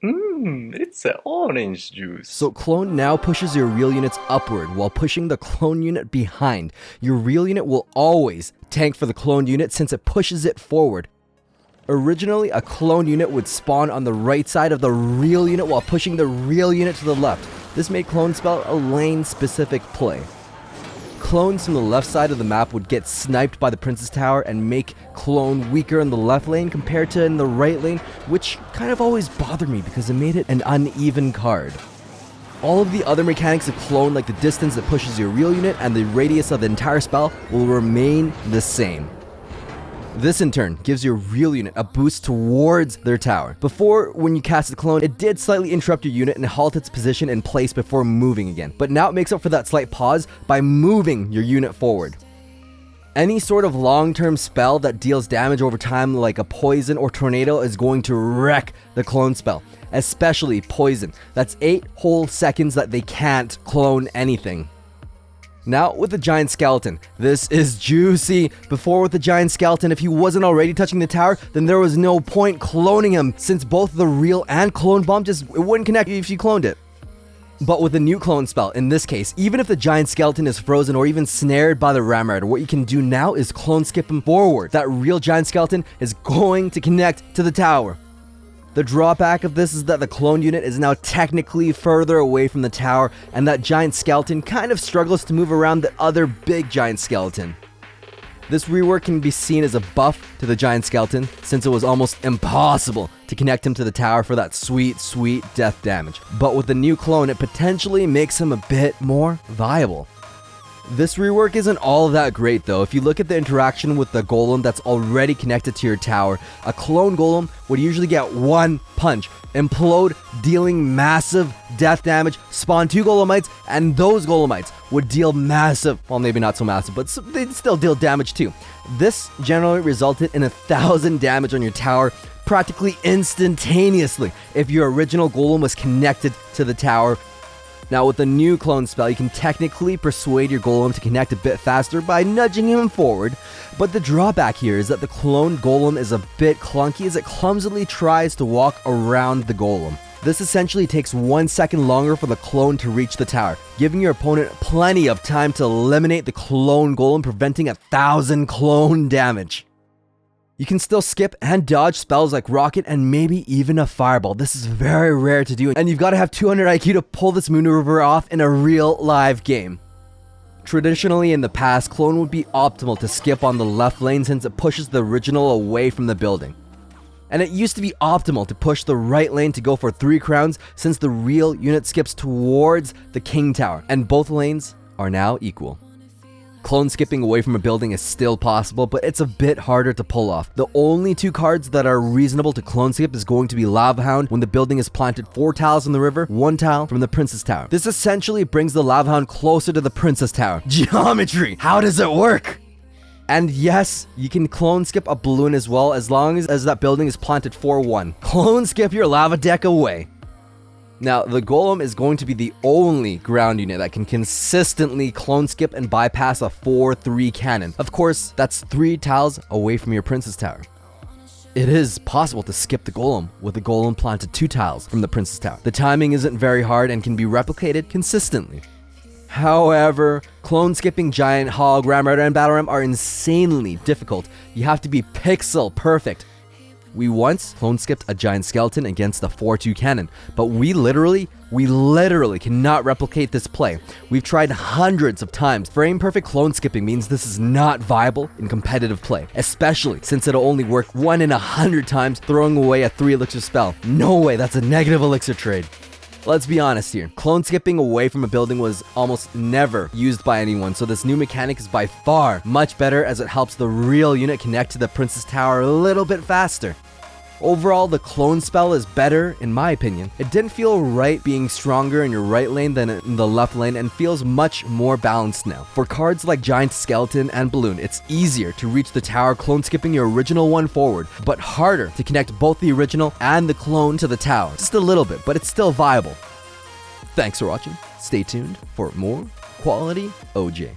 It's orange juice. So clone now pushes your real units upward while pushing the clone unit behind. Your real unit will always tank for the cloned unit since it pushes it forward. Originally, a clone unit would spawn on the right side of the real unit while pushing the real unit to the left. This made clone spell a lane-specific play. Clones from the left side of the map would get sniped by the Princess Tower and make clone weaker in the left lane compared to in the right lane, which kind of always bothered me because it made it an uneven card. All of the other mechanics of clone, like the distance that pushes your real unit and the radius of the entire spell, will remain the same. This in turn gives your real unit a boost towards their tower. Before, when you cast the clone, it did slightly interrupt your unit and halt its position in place before moving again. But now it makes up for that slight pause by moving your unit forward. Any sort of long-term spell that deals damage over time, like a poison or tornado, is going to wreck the clone spell. Especially poison. That's 8 whole seconds that they can't clone anything. Now with the giant skeleton, this is juicy. Before with the giant skeleton, if he wasn't already touching the tower, then there was no point cloning him since both the real and clone bomb it wouldn't connect if you cloned it. But with the new clone spell, in this case, even if the giant skeleton is frozen or even snared by the ram rider, what you can do now is clone skip him forward. That real giant skeleton is going to connect to the tower. The drawback of this is that the clone unit is now technically further away from the tower, and that giant skeleton kind of struggles to move around the other big giant skeleton. This rework can be seen as a buff to the giant skeleton, since it was almost impossible to connect him to the tower for that sweet, sweet death damage. But with the new clone, it potentially makes him a bit more viable. This rework isn't all that great though. If you look at the interaction with the golem that's already connected to your tower, a clone golem would usually get one punch, implode, dealing massive death damage, spawn 2 golemites, and those golemites would deal massive, well maybe not so massive, but they'd still deal damage too. This generally resulted in 1,000 damage on your tower practically instantaneously if your original golem was connected to the tower. Now with the new clone spell, you can technically persuade your golem to connect a bit faster by nudging him forward, but the drawback here is that the clone golem is a bit clunky as it clumsily tries to walk around the golem. This essentially takes 1 second longer for the clone to reach the tower, giving your opponent plenty of time to eliminate the clone golem, preventing 1,000 clone damage. You can still skip and dodge spells like rocket and maybe even a fireball. This is very rare to do, and you've got to have 200 IQ to pull this maneuver off in a real live game. Traditionally in the past, clone would be optimal to skip on the left lane since it pushes the original away from the building. And it used to be optimal to push the right lane to go for 3 crowns since the real unit skips towards the king tower, and both lanes are now equal. Clone skipping away from a building is still possible, but it's a bit harder to pull off. The only 2 cards that are reasonable to clone skip is going to be Lava Hound when the building is planted 4 tiles in the river, 1 tile from the Princess Tower. This essentially brings the Lava Hound closer to the Princess Tower. Geometry! How does it work? And yes, you can clone skip a balloon as well as long as that building is planted 4-1. Clone skip your lava deck away. Now, the Golem is going to be the only ground unit that can consistently clone skip and bypass a 4-3 cannon. Of course, that's 3 tiles away from your Princess Tower. It is possible to skip the Golem with the Golem planted 2 tiles from the Princess Tower. The timing isn't very hard and can be replicated consistently. However, clone skipping Giant, Hog, Ram Rider, and Battle Ram are insanely difficult. You have to be pixel perfect. We once clone skipped a giant skeleton against the 4-2 cannon, but we literally cannot replicate this play. We've tried hundreds of times. Frame perfect clone skipping means this is not viable in competitive play, especially since it'll only work 1 in 100 times throwing away a 3 elixir spell. No way, that's a negative elixir trade. Let's be honest here, clone skipping away from a building was almost never used by anyone, so this new mechanic is by far much better as it helps the real unit connect to the Princess Tower a little bit faster. Overall, the clone spell is better, in my opinion. It didn't feel right being stronger in your right lane than in the left lane and feels much more balanced now. For cards like Giant Skeleton and Balloon, it's easier to reach the tower clone skipping your original one forward, but harder to connect both the original and the clone to the tower. Just a little bit, but it's still viable. Thanks for watching. Stay tuned for more quality OJ.